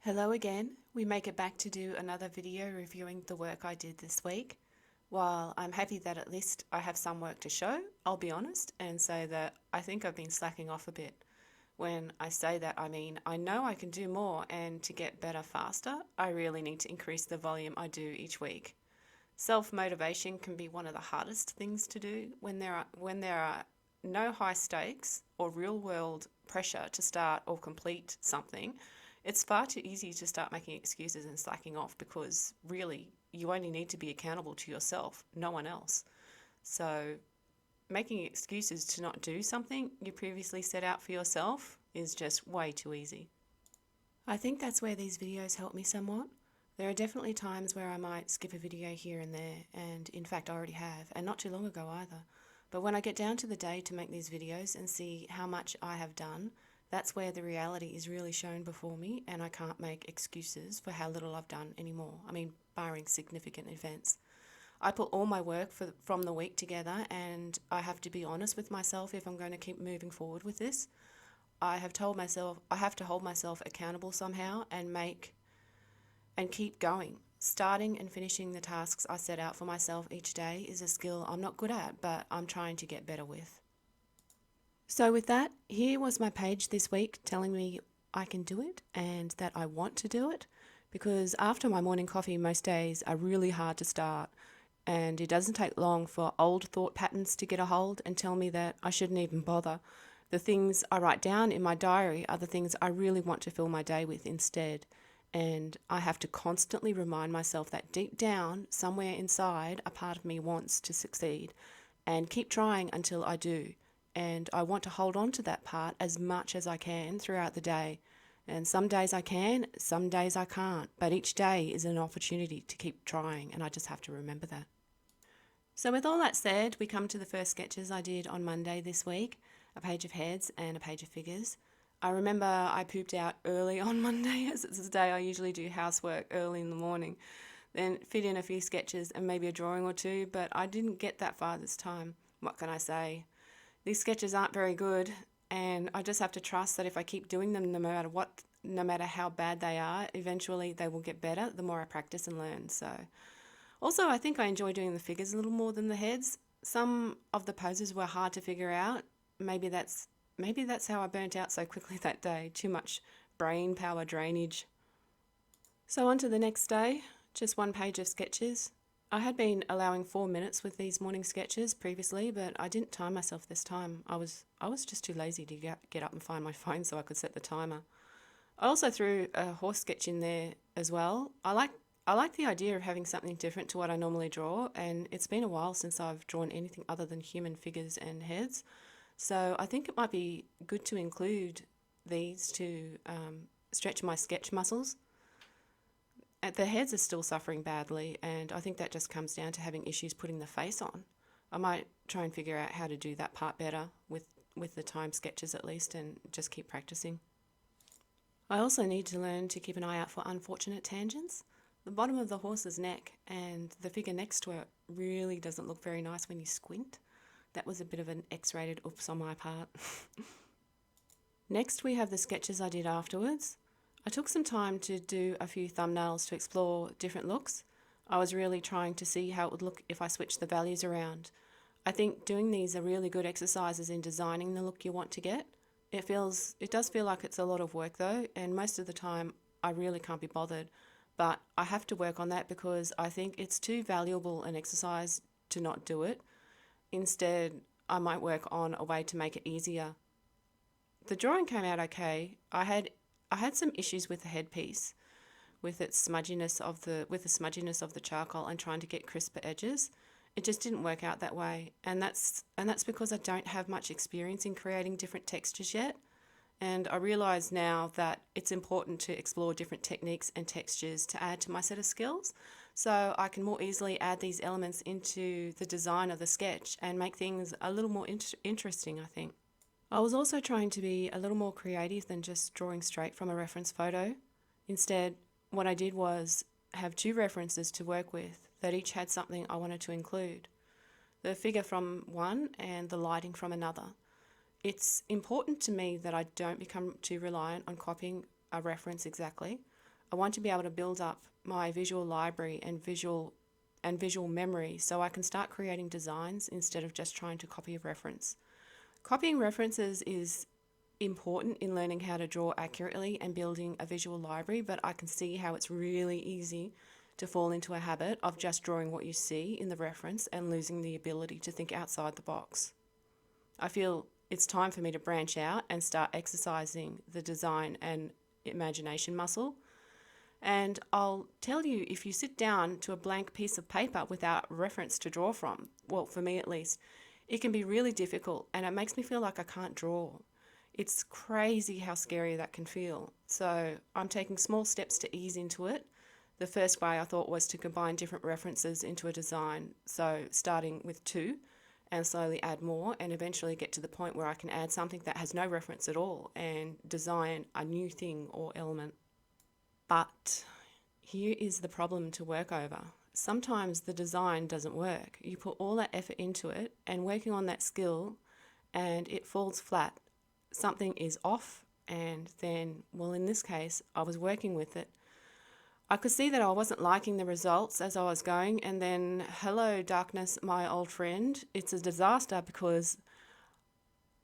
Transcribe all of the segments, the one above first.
Hello again. We make it back to do another video reviewing the work I did this week. While I'm happy that at least I have some work to show, I'll be honest and say that I think I've been slacking off a bit. When I say that, I mean I know I can do more, and to get better faster, I really need to increase the volume I do each week. Self-motivation can be one of the hardest things to do when there are no high stakes or real-world pressure to start or complete something. It's far too easy to start making excuses and slacking off because really you only need to be accountable to yourself, no one else. So making excuses to not do something you previously set out for yourself is just way too easy. I think that's where these videos help me somewhat. There are definitely times where I might skip a video here and there, and in fact I already have, and not too long ago either. But when I get down to the day to make these videos and see how much I have done, that's where the reality is really shown before me, and I can't make excuses for how little I've done anymore. I mean, barring significant events. I put all my work from the week together, and I have to be honest with myself if I'm going to keep moving forward with this. I have told myself I have to hold myself accountable somehow and keep going. Starting and finishing the tasks I set out for myself each day is a skill I'm not good at, but I'm trying to get better with. So with that, here was my page this week telling me I can do it and that I want to do it, because after my morning coffee most days are really hard to start, and it doesn't take long for old thought patterns to get a hold and tell me that I shouldn't even bother. The things I write down in my diary are the things I really want to fill my day with instead. And I have to constantly remind myself that deep down, somewhere inside, a part of me wants to succeed and keep trying until I do. And I want to hold on to that part as much as I can throughout the day. And some days I can, some days I can't. But each day is an opportunity to keep trying, and I just have to remember that. So with all that said, we come to the first sketches I did on Monday this week, a page of heads and a page of figures. I remember I pooped out early on Monday, as it's the day I usually do housework early in the morning, then fit in a few sketches and maybe a drawing or two, but I didn't get that far this time. What can I say? These sketches aren't very good, and I just have to trust that if I keep doing them no matter how bad they are, eventually they will get better the more I practice and learn. So, also I think I enjoy doing the figures a little more than the heads. Some of the poses were hard to figure out. Maybe that's how I burnt out so quickly that day. Too much brain power drainage. So on to the next day, just one page of sketches. I had been allowing 4 minutes with these morning sketches previously, but I didn't time myself this time. I was just too lazy to get up and find my phone so I could set the timer. I also threw a horse sketch in there as well. I like the idea of having something different to what I normally draw, and it's been a while since I've drawn anything other than human figures and heads. So I think it might be good to include these to stretch my sketch muscles. The heads are still suffering badly, and I think that just comes down to having issues putting the face on. I might try and figure out how to do that part better with the time sketches at least, and just keep practicing. I also need to learn to keep an eye out for unfortunate tangents. The bottom of the horse's neck and the figure next to it really doesn't look very nice when you squint. That was a bit of an X-rated oops on my part. Next we have the sketches I did afterwards. I took some time to do a few thumbnails to explore different looks. I was really trying to see how it would look if I switched the values around. I think doing these are really good exercises in designing the look you want to get. It does feel like it's a lot of work though, and most of the time I really can't be bothered. But I have to work on that because I think it's too valuable an exercise to not do it. Instead, I might work on a way to make it easier. The drawing came out okay. I had some issues with the headpiece, with the smudginess of the charcoal and trying to get crisper edges. It just didn't work out that way, and that's because I don't have much experience in creating different textures yet. And I realise now that it's important to explore different techniques and textures to add to my set of skills, so I can more easily add these elements into the design of the sketch and make things a little more interesting, I think. I was also trying to be a little more creative than just drawing straight from a reference photo. Instead, what I did was have two references to work with that each had something I wanted to include. The figure from one and the lighting from another. It's important to me that I don't become too reliant on copying a reference exactly. I want to be able to build up my visual library and visual memory so I can start creating designs instead of just trying to copy a reference. Copying references is important in learning how to draw accurately and building a visual library, but I can see how it's really easy to fall into a habit of just drawing what you see in the reference and losing the ability to think outside the box. I feel it's time for me to branch out and start exercising the design and imagination muscle. And I'll tell you, if you sit down to a blank piece of paper without reference to draw from, well, for me at least, it can be really difficult and it makes me feel like I can't draw. It's crazy how scary that can feel. So I'm taking small steps to ease into it. The first way I thought was to combine different references into a design. So starting with 2 and slowly add more and eventually get to the point where I can add something that has no reference at all and design a new thing or element. But here is the problem to work over. Sometimes the design doesn't work. You put all that effort into it and working on that skill and it falls flat. Something is off, and then, well, in this case, I was working with it. I could see that I wasn't liking the results as I was going, and then, hello, darkness, my old friend. It's a disaster because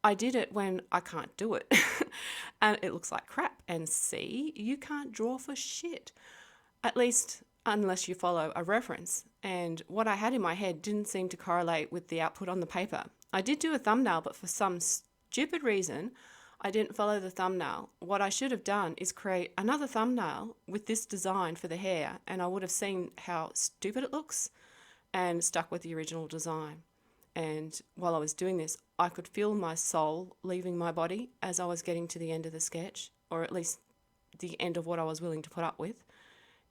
I did it when I can't do it, and it looks like crap. And see, you can't draw for shit, at least unless you follow a reference. And what I had in my head didn't seem to correlate with the output on the paper. I did do a thumbnail, but for some stupid reason, I didn't follow the thumbnail. What I should have done is create another thumbnail with this design for the hair, and I would have seen how stupid it looks and stuck with the original design. And while I was doing this, I could feel my soul leaving my body as I was getting to the end of the sketch, or at least the end of what I was willing to put up with.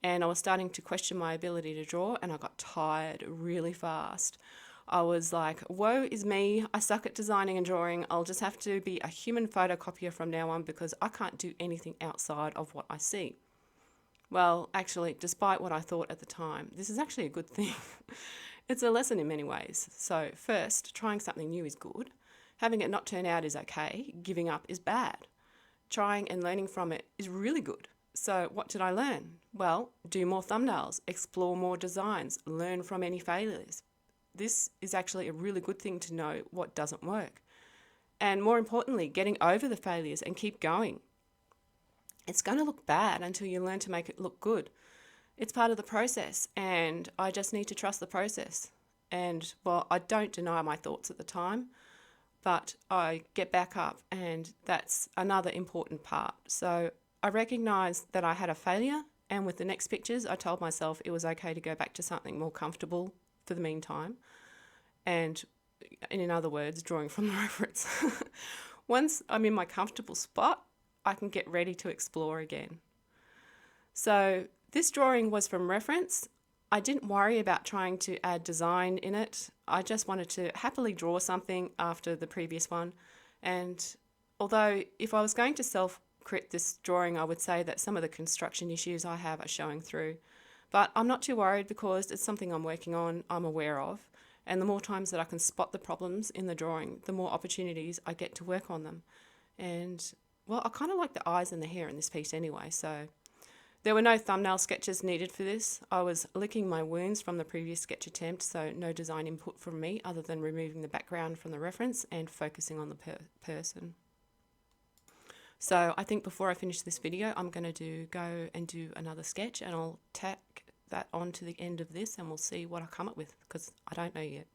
And I was starting to question my ability to draw, and I got tired really fast. I was like, woe is me, I suck at designing and drawing. I'll just have to be a human photocopier from now on because I can't do anything outside of what I see. Well, actually, despite what I thought at the time, this is actually a good thing. It's a lesson in many ways. So first, trying something new is good. Having it not turn out is okay. Giving up is bad. Trying and learning from it is really good. So what did I learn? Well, do more thumbnails, explore more designs, learn from any failures. This is actually a really good thing to know what doesn't work. And more importantly, getting over the failures and keep going. It's going to look bad until you learn to make it look good. It's part of the process, and I just need to trust the process. And, well, I don't deny my thoughts at the time, but I get back up, and that's another important part. So I recognised that I had a failure, and with the next pictures, I told myself it was okay to go back to something more comfortable for the meantime, and in other words, drawing from the reference. Once I'm in my comfortable spot, I can get ready to explore again. So this drawing was from reference. I didn't worry about trying to add design in it. I just wanted to happily draw something after the previous one. And although if I was going to self-crit this drawing, I would say that some of the construction issues I have are showing through. But I'm not too worried because it's something I'm working on, I'm aware of, and the more times that I can spot the problems in the drawing, the more opportunities I get to work on them. And, well, I kind of like the eyes and the hair in this piece anyway, so there were no thumbnail sketches needed for this. I was licking my wounds from the previous sketch attempt, so no design input from me other than removing the background from the reference and focusing on the person. So I think before I finish this video, I'm going to go and do another sketch, and I'll tack that on to the end of this and we'll see what I come up with because I don't know yet.